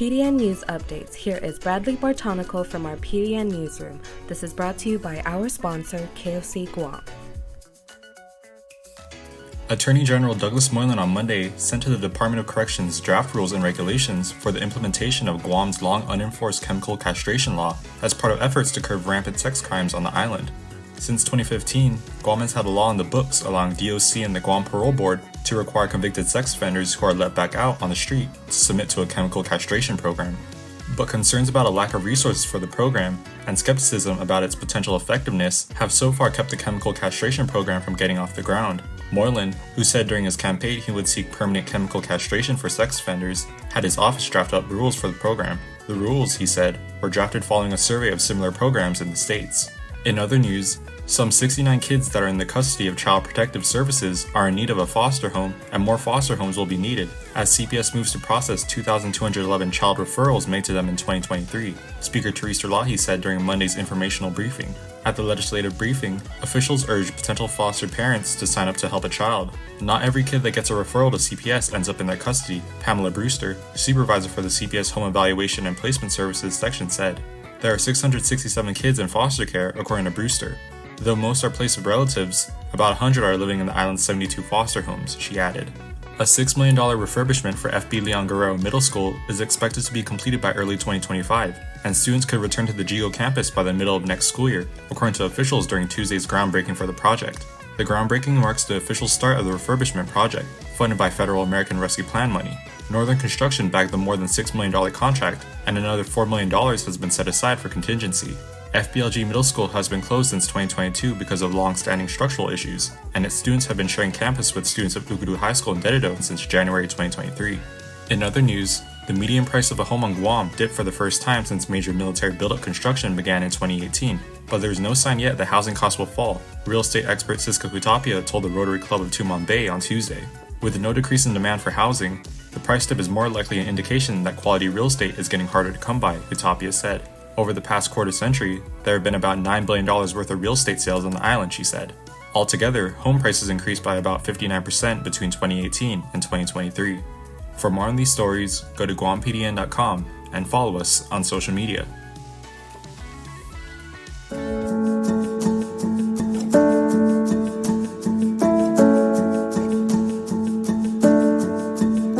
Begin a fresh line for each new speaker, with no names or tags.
PDN News Updates. Here is Bradley Bartonico from our PDN Newsroom. This is brought to you by our sponsor, KFC Guam.
Attorney General Douglas Moylan on Monday sent to the Department of Corrections draft rules and regulations for the implementation of Guam's long unenforced chemical castration law as part of efforts to curb rampant sex crimes on the island. Since 2015, Guam has had a law in the books allowing DOC and the Guam Parole Board to require convicted sex offenders who are let back out on the street to submit to a chemical castration program. But concerns about a lack of resources for the program and skepticism about its potential effectiveness have so far kept the chemical castration program from getting off the ground. Moylan, who said during his campaign he would seek permanent chemical castration for sex offenders, had his office draft up rules for the program. The rules, he said, were drafted following a survey of similar programs in the states. In other news, some 69 kids that are in the custody of Child Protective Services are in need of a foster home, and more foster homes will be needed as CPS moves to process 2,211 child referrals made to them in 2023, Speaker Theresa Lahi said during Monday's informational briefing. At the legislative briefing, officials urged potential foster parents to sign up to help a child. Not every kid that gets a referral to CPS ends up in their custody, Pamela Brewster, supervisor for the CPS Home Evaluation and Placement Services section, said. There are 667 kids in foster care, according to Brewster. Though most are placed with relatives, about 100 are living in the island's 72 foster homes, she added. A $6 million refurbishment for FB Leon Guerrero Middle School is expected to be completed by early 2025, and students could return to the GEO campus by the middle of next school year, according to officials during Tuesday's groundbreaking for the project. The groundbreaking marks the official start of the refurbishment project, funded by Federal American Rescue Plan money. Northern Construction backed the more than $6 million contract, and another $4 million has been set aside for contingency. FBLG Middle School has been closed since 2022 because of long-standing structural issues, and its students have been sharing campus with students of Uguru High School in Dededo since January 2023. In other news, the median price of a home on Guam dipped for the first time since major military build-up construction began in 2018, but there is no sign yet that housing costs will fall, real estate expert Siska Hutapia told the Rotary Club of Tumon Bay on Tuesday. With no decrease in demand for housing, the price dip is more likely an indication that quality real estate is getting harder to come by, Hutapia said. Over the past quarter century, there have been about $9 billion worth of real estate sales on the island, she said. Altogether, home prices increased by about 59% between 2018 and 2023. For more on these stories, go to guampdn.com and follow us on social media.